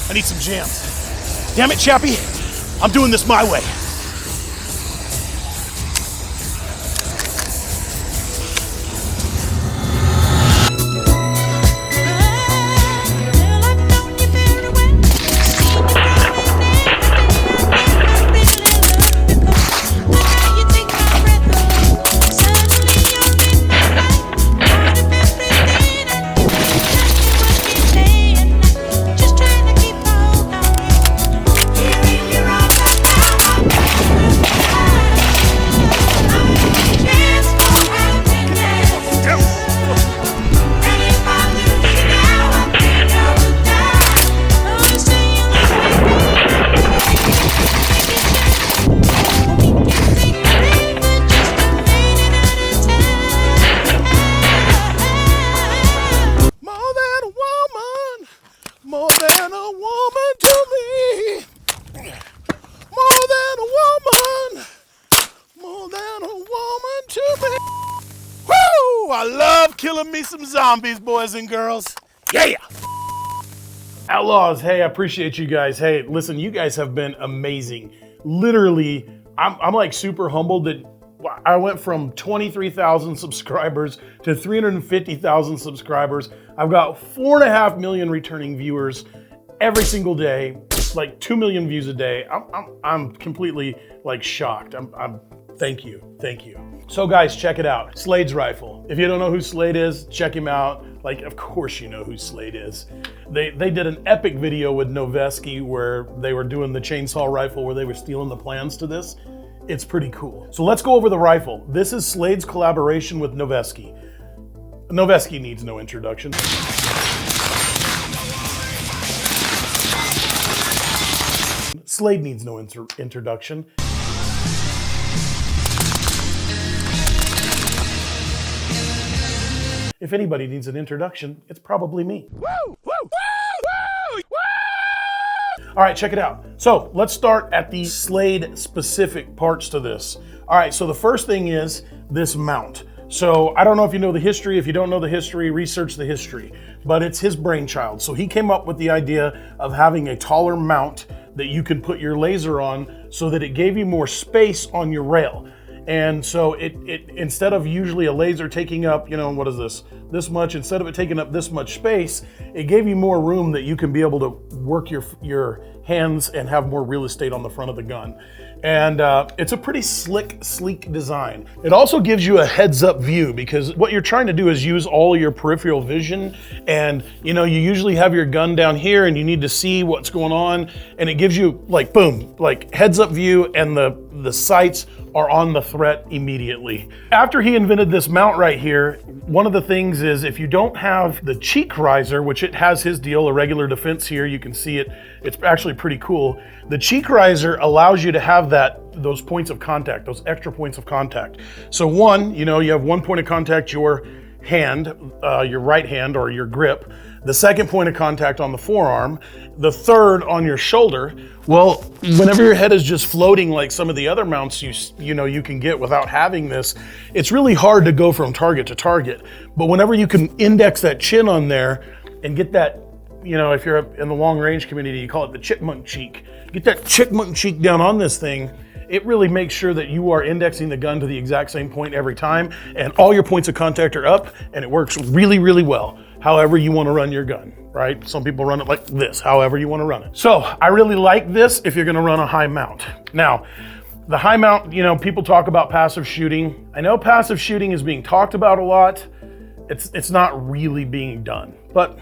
I need some jams. Damn it, Chappie, I'm doing this my way. I love killing me some zombies, boys and girls. Yeah! Outlaws, hey, I appreciate you guys. Hey, listen, you guys have been amazing. Literally, I'm like super humbled that I went from 23,000 subscribers to 350,000 subscribers. I've got 4.5 million returning viewers every single day, like 2 million views a day. I'm completely like shocked. Thank you. So guys, check it out. Slade's rifle. If you don't know who Slade is, check him out. Like, of course you know who Slade is. They did an epic video with Noveske where they were doing the chainsaw rifle where they were stealing the plans to this. It's pretty cool. So let's go over the rifle. This is Slade's collaboration with Noveske. Noveske needs no introduction. Slade needs no introduction. If anybody needs an introduction, it's probably me. Woo! Woo! Woo! Woo! Woo! All right, check it out. So let's start at the Slade-specific parts to this. All right, so the first thing is this mount. So I don't know if you know the history. If you don't know the history, research the history. But it's his brainchild. So he came up with the idea of having a taller mount that you can put your laser on so that it gave you more space on your rail. And so it instead of usually a laser taking up, you know, what is this much, instead of it taking up this much space, it gave you more room that you can be able to work your hands and have more real estate on the front of the gun. And it's a pretty slick, sleek design. It also gives you a heads up view because what you're trying to do is use all of your peripheral vision. And you know, you usually have your gun down here and you need to see what's going on. And it gives you like, boom, like heads up view, and the sights are on the threat immediately. After he invented this mount right here, one of the things is if you don't have the cheek riser, which it has his deal, a regular defense here, you can see it, it's actually pretty cool. The cheek riser allows you to have those points of contact, those extra points of contact. So one, you know, you have one point of contact, your hand, your right hand or your grip. The second point of contact on the forearm, the third on your shoulder. Well, whenever your head is just floating like some of the other mounts you know you can get without having this, it's really hard to go from target to target. But whenever you can index that chin on there and get that, you know, if you're in the long range community, you call it the chipmunk cheek. Get that chipmunk cheek down on this thing. It really makes sure that you are indexing the gun to the exact same point every time, and all your points of contact are up, and it works really, really well. However you want to run your gun, right? Some people run it like this, however you want to run it. So I really like this if you're going to run a high mount. Now, the high mount, you know, people talk about passive shooting. I know passive shooting is being talked about a lot. It's not really being done, but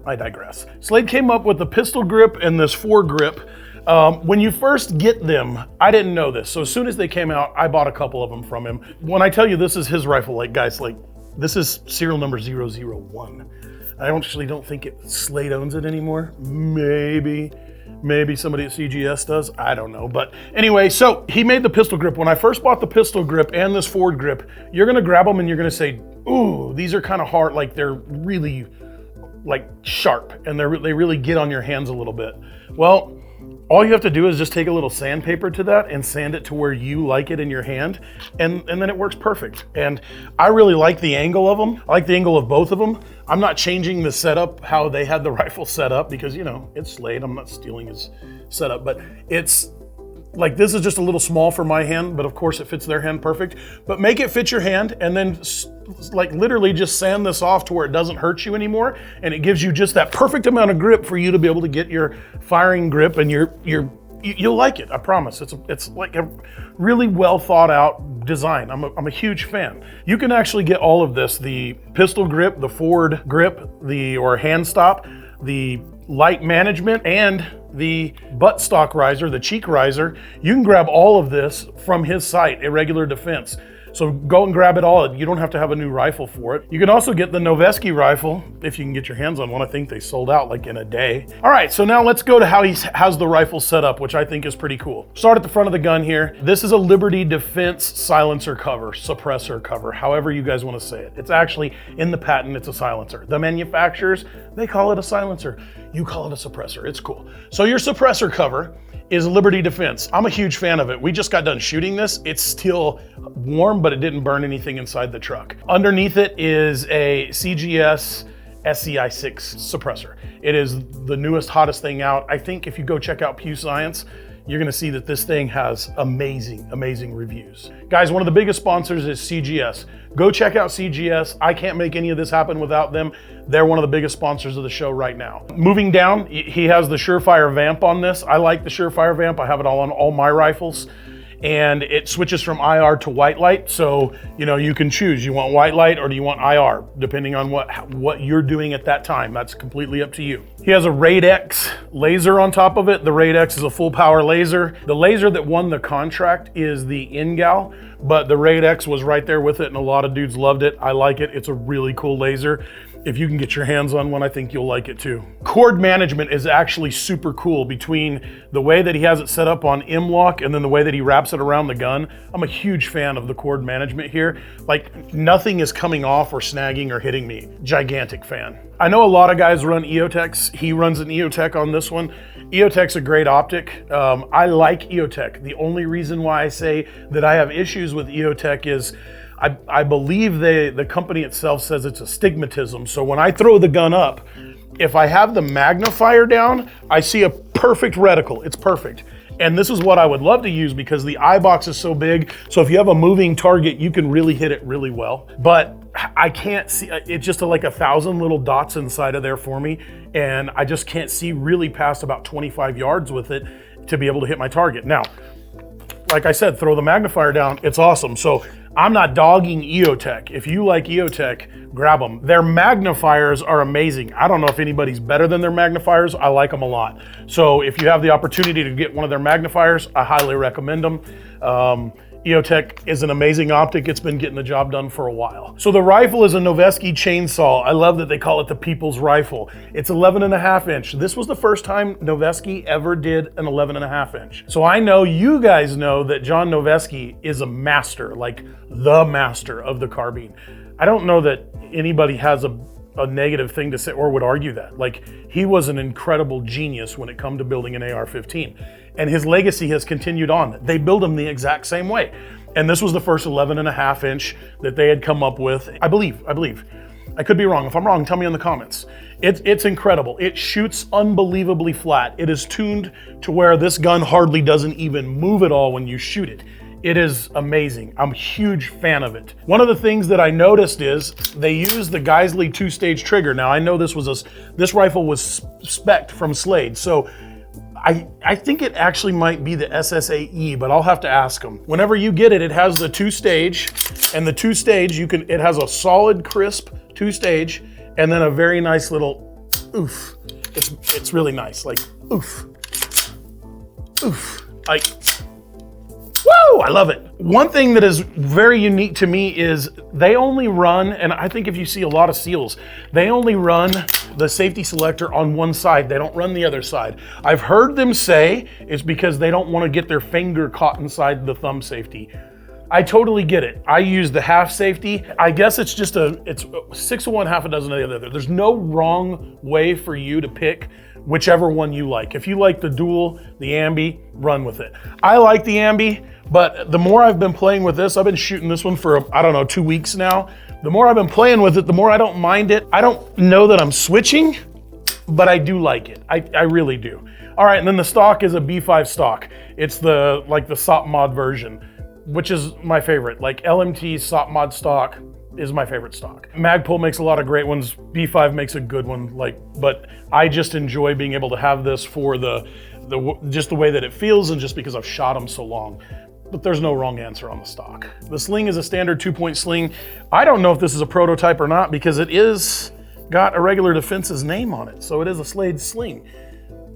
I digress. Slade came up with the pistol grip and this foregrip. When you first get them, I didn't know this. So as soon as they came out, I bought a couple of them from him. When I tell you this is his rifle, like guys, like this is serial number 001. I actually don't think Slade owns it anymore. Maybe somebody at CGS does, I don't know. But anyway, so he made the pistol grip. When I first bought the pistol grip and this forward grip, you're gonna grab them and you're gonna say, ooh, these are kind of hard, like they're really like sharp and they really get on your hands a little bit. Well, All you have to do is just take a little sandpaper to that and sand it to where you like it in your hand, and then it works perfect. And I really like the angle of them. I like the angle of both of them. I'm not changing the setup, how they had the rifle set up, because, you know, it's Slade. I'm not stealing his setup, but it's like, this is just a little small for my hand, but of course it fits their hand perfect. But make it fit your hand, and then like literally just sand this off to where it doesn't hurt you anymore, and it gives you just that perfect amount of grip for you to be able to get your firing grip, and you'll like it. I promise. It's like a really well thought out design. I'm a huge fan. You can actually get all of this: the pistol grip, the forward grip, or hand stop, the light management, and the buttstock riser, the cheek riser. You can grab all of this from his site, Irregular Defense. So go and grab it all. You don't have to have a new rifle for it. You can also get the Noveske rifle if you can get your hands on one. I think they sold out like in a day. All right, so now let's go to how he has the rifle set up, which I think is pretty cool. Start at the front of the gun here. This is a Liberty Defense silencer cover, suppressor cover, however you guys want to say it. It's actually in the patent, it's a silencer. The manufacturers, they call it a silencer. You call it a suppressor, it's cool. So your suppressor cover is Liberty Defense. I'm a huge fan of it. We just got done shooting this. It's still warm, but it didn't burn anything inside the truck. Underneath it is a CGS SCI-6 suppressor. It is the newest, hottest thing out. I think if you go check out Pew Science, you're gonna see that this thing has amazing, amazing reviews. Guys, one of the biggest sponsors is CGS. Go check out CGS. I can't make any of this happen without them. They're one of the biggest sponsors of the show right now. Moving down, he has the Surefire vamp on this. I like the Surefire vamp. I have it all on all my rifles. And it switches from IR to white light. So, you know, you can choose. You want white light or do you want IR, depending on what you're doing at that time. That's completely up to you. He has a Rarest laser on top of it. The Rarest is a full power laser. The laser that won the contract is the Ingal, but the Rarest was right there with it, and a lot of dudes loved it. I like it. It's a really cool laser. If you can get your hands on one, I think you'll like it too. Cord management is actually super cool between the way that he has it set up on M-LOK and then the way that he wraps it around the gun. I'm a huge fan of the cord management here. Like, nothing is coming off or snagging or hitting me. Gigantic fan. I know a lot of guys run EOTechs. He runs an EOTech on this one. EOTech's a great optic. I like EOTech. The only reason why I say that I have issues with EOTech is I believe the company itself says it's astigmatism. So when I throw the gun up, if I have the magnifier down, I see a perfect reticle. It's perfect. And this is what I would love to use because the eye box is so big. So if you have a moving target, you can really hit it really well. But I can't see, it's just like 1,000 little dots inside of there for me. And I just can't see really past about 25 yards with it to be able to hit my target. Now, like I said, throw the magnifier down, it's awesome. So I'm not dogging EOTech. If you like EOTech, grab them. Their magnifiers are amazing. I don't know if anybody's better than their magnifiers. I like them a lot. So if you have the opportunity to get one of their magnifiers, I highly recommend them. EOTech is an amazing optic. It's been getting the job done for a while. So the rifle is a Noveske Chainsaw. I love that they call it the people's rifle. It's 11.5 inch. This was the first time Noveske ever did an 11.5 inch. So I know you guys know that John Noveske is a master, like the master of the carbine. I don't know that anybody has a negative thing to say or would argue that. Like, he was an incredible genius when it come to building an AR-15. And his legacy has continued on. They build them the exact same way. And this was the first 11.5 inch that they had come up with. I believe. I could be wrong. If I'm wrong, tell me in the comments. It's incredible. It shoots unbelievably flat. It is tuned to where this gun hardly doesn't even move at all when you shoot it. It is amazing. I'm a huge fan of it. One of the things that I noticed is they use the Geisley 2-stage trigger. Now I know this rifle was spec'd from Slade, so I think it actually might be the SSAE, but I'll have to ask them. Whenever you get it, it has the 2-stage, and the 2-stage, it has a solid, crisp 2-stage, and then a very nice little oof. It's really nice, like oof, oof, like, woo, I love it. One thing that is very unique to me is they only run, and I think if you see a lot of SEALs, they only run the safety selector on one side. They don't run the other side. I've heard them say it's because they don't want to get their finger caught inside the thumb safety. I totally get it. I use the half safety. I guess it's just it's 6 of one, half a dozen of the other. There's no wrong way for you to pick whichever one you like. If you like the dual, the ambi, run with it. I like the ambi, but the more I've been playing with this, I've been shooting this one for, I don't know, 2 weeks now. The more I've been playing with it, the more I don't mind it. I don't know that I'm switching, but I do like it. I really do. All right, and then the stock is a B5 stock. It's like the SOP mod version, which is my favorite. Like LMT SOP mod stock is my favorite stock. Magpul makes a lot of great ones. B5 makes a good one. But I just enjoy being able to have this for just the way that it feels, and just because I've shot them so long. But there's no wrong answer on the stock. The sling is a standard 2-point sling. I don't know if this is a prototype or not, because it is got Irregular Defense's name on it. So it is a Slade sling.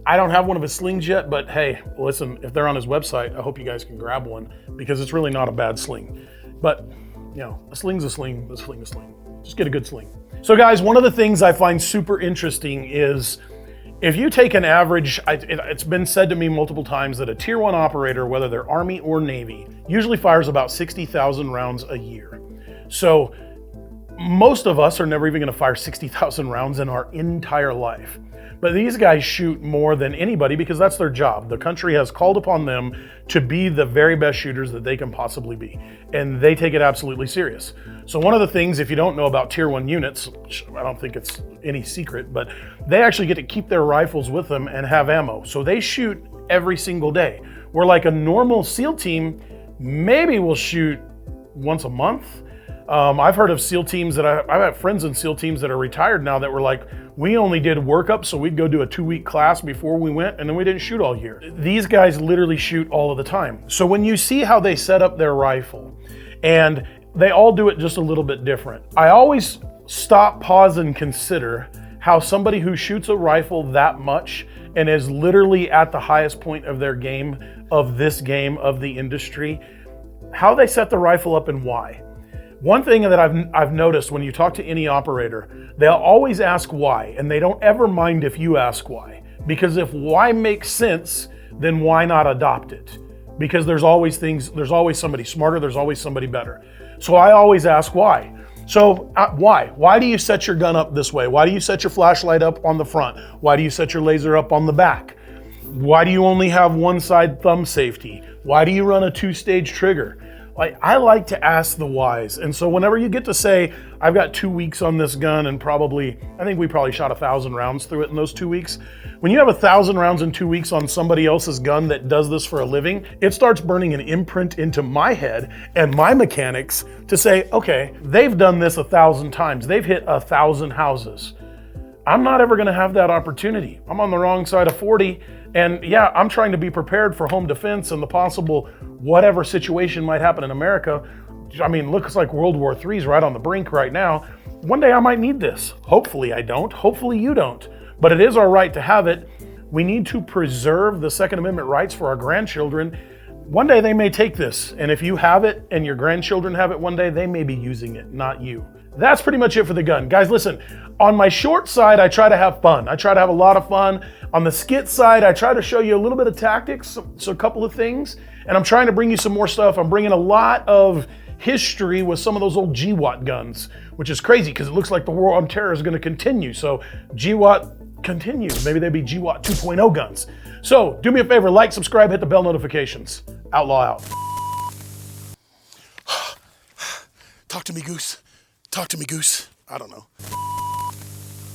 I don't have one of his slings yet, but hey, listen, if they're on his website, I hope you guys can grab one, because it's really not a bad sling. But, you know, a sling's a sling, a sling's a sling. Just get a good sling. So guys, one of the things I find super interesting is, if you take an average, it's been said to me multiple times that a tier 1 operator, whether they're Army or Navy, usually fires about 60,000 rounds a year. So most of us are never even gonna fire 60,000 rounds in our entire life. But these guys shoot more than anybody because that's their job. The country has called upon them to be the very best shooters that they can possibly be. And they take it absolutely serious. So one of the things, if you don't know about tier 1 units, which I don't think it's any secret, but they actually get to keep their rifles with them and have ammo. So they shoot every single day. Where like a normal SEAL team maybe will shoot once a month. I've heard of SEAL teams that I've had friends in SEAL teams that are retired now that were like, we only did workup, so we'd go do a 2-week class before we went, and then we didn't shoot all year. These guys literally shoot all of the time. So when you see how they set up their rifle, and they all do it just a little bit different, I always stop, pause, and consider how somebody who shoots a rifle that much and is literally at the highest point of their game, of this game, of the industry, how they set the rifle up and why. One thing that I've noticed when you talk to any operator, they'll always ask why, and they don't ever mind if you ask why. Because if why makes sense, then why not adopt it? Because there's always somebody smarter, there's always somebody better. So I always ask why. So why? Why do you set your gun up this way? Why do you set your flashlight up on the front? Why do you set your laser up on the back? Why do you only have one side thumb safety? Why do you run a 2-stage trigger? I like to ask the whys. And so whenever you get to say, I've got 2 weeks on this gun and I think we probably shot 1,000 rounds through it in those 2 weeks. When you have 1,000 rounds in 2 weeks on somebody else's gun that does this for a living, it starts burning an imprint into my head and my mechanics to say, okay, they've done this 1,000 times. They've hit 1,000 houses. I'm not ever gonna have that opportunity. I'm on the wrong side of 40. And yeah, I'm trying to be prepared for home defense and the possible whatever situation might happen in America. I mean, looks like World War III is right on the brink right now. One day I might need this. Hopefully I don't. Hopefully you don't. But it is our right to have it. We need to preserve the Second Amendment rights for our grandchildren. One day they may take this, and if you have it and your grandchildren have it one day, they may be using it, not you. That's pretty much it for the gun. Guys, listen, on my short side, I try to have fun. I try to have a lot of fun. On the skit side, I try to show you a little bit of tactics, so a couple of things, and I'm trying to bring you some more stuff. I'm bringing a lot of history with some of those old GWAT guns, which is crazy because it looks like the war on terror is going to continue. So GWAT continues. Maybe they'd be GWAT 2.0 guns. So do me a favor, like, subscribe, hit the bell notifications. Outlaw out. Talk to me, Goose. Talk to me, Goose. I don't know.